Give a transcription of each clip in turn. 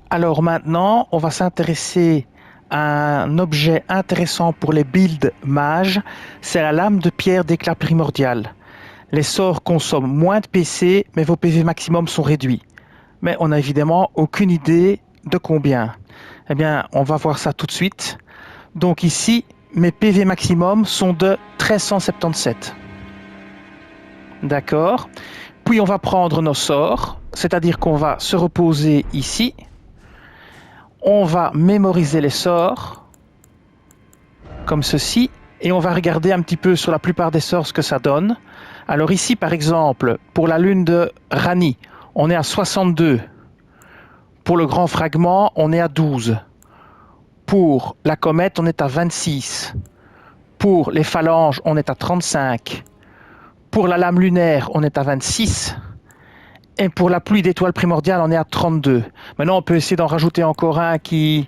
Alors maintenant, on va s'intéresser à un objet intéressant pour les builds mages, c'est la lame de pierre d'éclat primordial. Les sorts consomment moins de PC, mais vos PV maximum sont réduits. Mais on n'a évidemment aucune idée de combien. Eh bien, on va voir ça tout de suite. Donc ici, mes PV maximum sont de 1377. D'accord. Puis on va prendre nos sorts, c'est-à-dire qu'on va se reposer ici. On va mémoriser les sorts, comme ceci, et on va regarder un petit peu sur la plupart des sorts ce que ça donne. Alors ici, par exemple, pour la lune de Rani, on est à 62. Pour le grand fragment, on est à 12. Pour la comète, on est à 26. Pour les phalanges, on est à 35. Pour la lame lunaire, on est à 26. Et pour la pluie d'étoiles primordiales, on est à 32. Maintenant, on peut essayer d'en rajouter encore un qui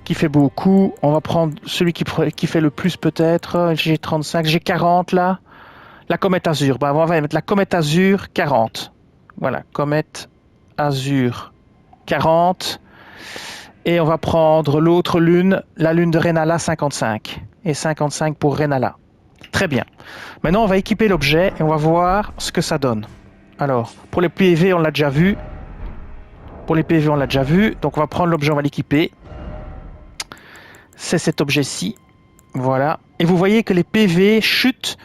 fait beaucoup. On va prendre celui qui fait le plus peut-être. J'ai 35, j'ai 40 là. La comète azur. Ben, on va mettre la comète azur 40. Voilà, comète azur 40. Et on va prendre l'autre lune, la lune de Renala 55. Et 55 pour Renala. Très bien. Maintenant, on va équiper l'objet et on va voir ce que ça donne. Alors, pour les PV, on l'a déjà vu. Pour les PV, on l'a déjà vu. Donc, on va prendre l'objet, on va l'équiper. C'est cet objet-ci. Voilà. Et vous voyez que les PV chutent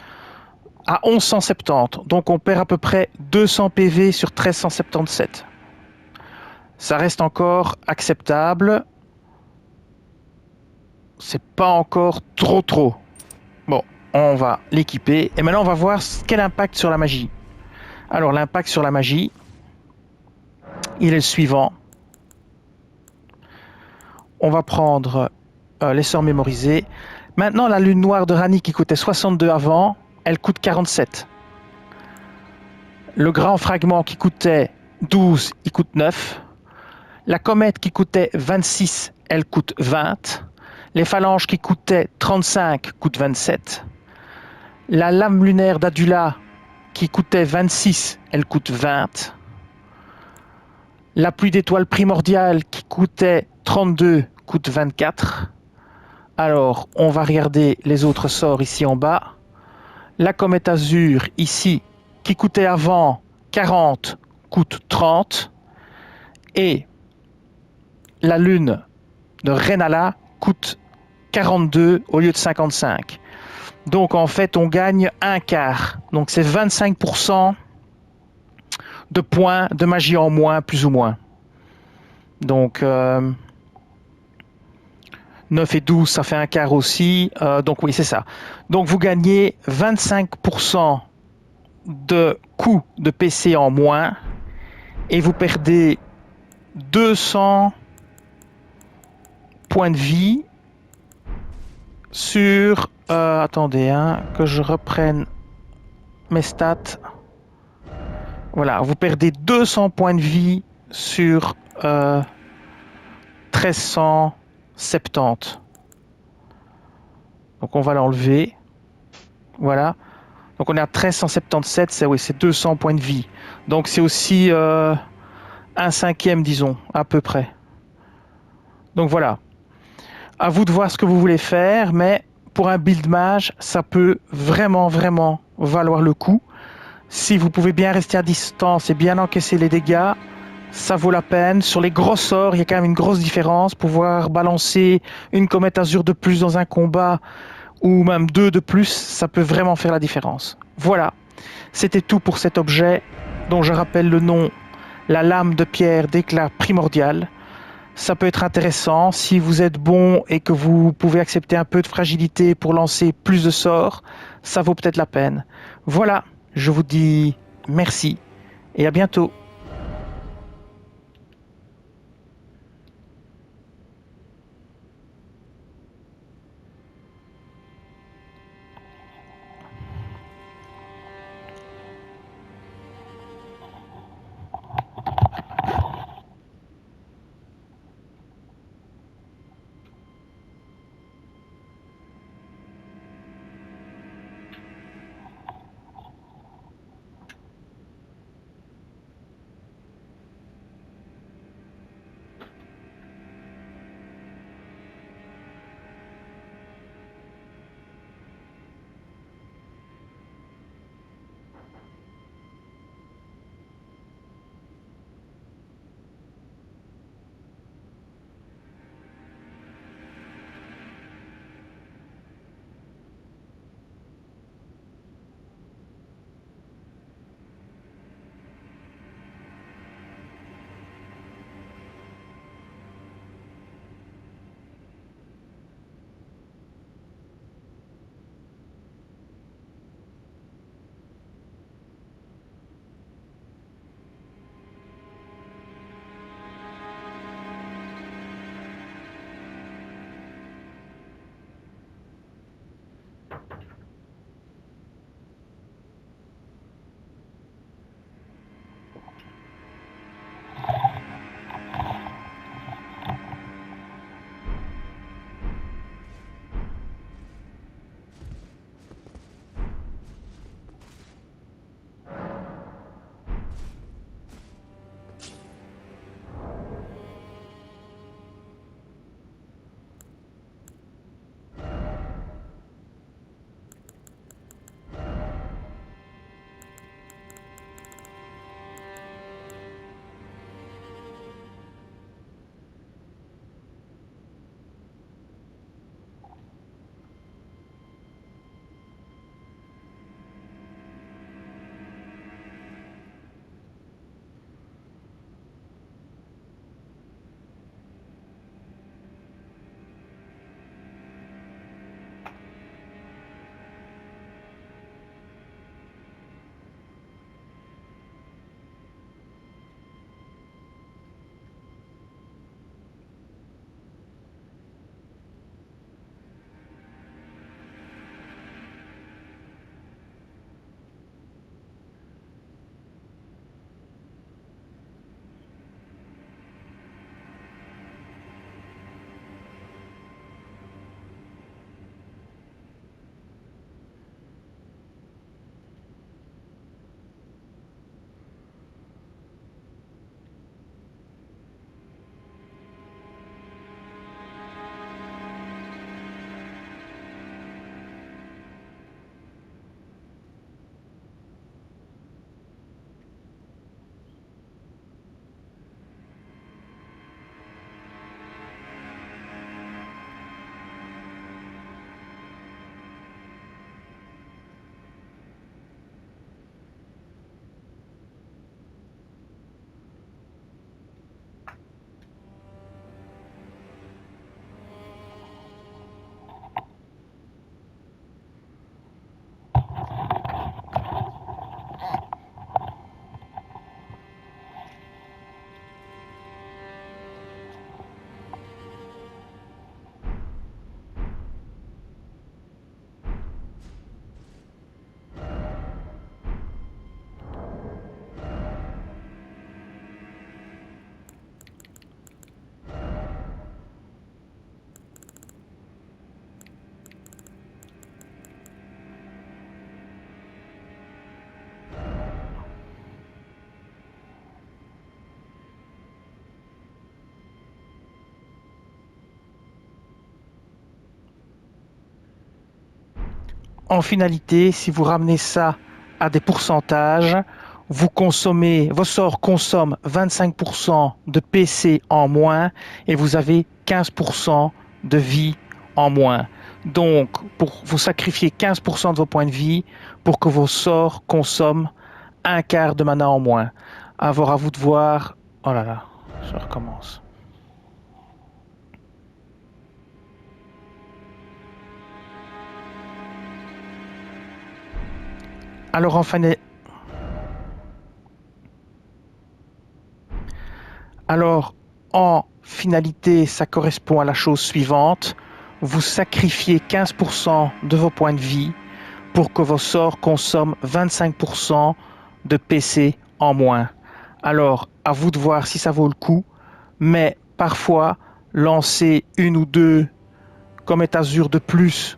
à 1170. Donc, on perd à peu près 200 PV sur 1377. Ça reste encore acceptable. C'est pas encore trop. Bon, on va l'équiper. Et maintenant, on va voir quel impact sur la magie. Alors, l'impact sur la magie, il est le suivant. On va prendre les sorts mémorisés. Maintenant, la lune noire de Rani qui coûtait 62 avant, elle coûte 47. Le grand fragment qui coûtait 12, il coûte 9. La comète qui coûtait 26, elle coûte 20. Les phalanges qui coûtaient 35 coûtent 27. La lame lunaire d'Adula qui coûtait 26, elle coûte 20. La pluie d'étoiles primordiale qui coûtait 32 coûte 24. Alors, on va regarder les autres sorts ici en bas. La comète azur ici qui coûtait avant 40 coûte 30. Et la lune de Renala coûte 42 au lieu de 55. Donc en fait, on gagne un quart. Donc c'est 25% de points de magie en moins, plus ou moins. Donc 9 et 12, ça fait un quart aussi. Donc oui, c'est ça. Donc vous gagnez 25% de coût de PC en moins et vous perdez 200 points de vie sur... attendez, hein, que je reprenne mes stats. Voilà, vous perdez 200 points de vie sur 1370. Donc on va l'enlever. Voilà. Donc on est à 1377, c'est oui, c'est 200 points de vie. Donc c'est aussi un cinquième, disons, à peu près. Donc voilà. À vous de voir ce que vous voulez faire, mais pour un build mage, ça peut vraiment valoir le coup. Si vous pouvez bien rester à distance et bien encaisser les dégâts, ça vaut la peine. Sur les gros sorts, il y a quand même une grosse différence. Pouvoir balancer une comète azur de plus dans un combat ou même deux de plus, ça peut vraiment faire la différence. Voilà, c'était tout pour cet objet dont je rappelle le nom, la lame de pierre d'éclat primordial. Ça peut être intéressant si vous êtes bon et que vous pouvez accepter un peu de fragilité pour lancer plus de sorts, ça vaut peut-être la peine. Voilà, je vous dis merci et à bientôt. en finalité, si vous ramenez ça à des pourcentages, vos sorts consomment 25% de PC en moins et vous avez 15% de vie en moins. Donc, pour vous sacrifier 15% de vos points de vie pour que vos sorts consomment un quart de mana en moins. Alors à vous de voir. Oh là là, je recommence. Alors en, Alors, en finalité, ça correspond à la chose suivante. Vous sacrifiez 15% de vos points de vie pour que vos sorts consomment 25% de PC en moins. Alors, à vous de voir si ça vaut le coup, mais parfois, lancer une ou deux Comet Azur de plus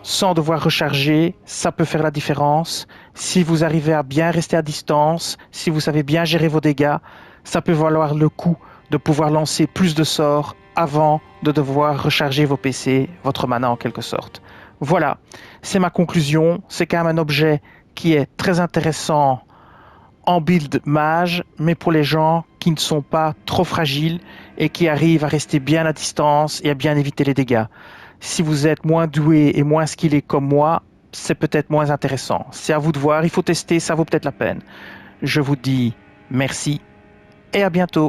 sans devoir recharger, ça peut faire la différence. Si vous arrivez à bien rester à distance, si vous savez bien gérer vos dégâts, ça peut valoir le coup de pouvoir lancer plus de sorts avant de devoir recharger vos PC, votre mana en quelque sorte. Voilà, c'est ma conclusion. C'est quand même un objet qui est très intéressant en build mage, mais pour les gens qui ne sont pas trop fragiles et qui arrivent à rester bien à distance et à bien éviter les dégâts. Si vous êtes moins doué et moins skillé comme moi, c'est peut-être moins intéressant. C'est à vous de voir, il faut tester, ça vaut peut-être la peine. Je vous dis merci et à bientôt.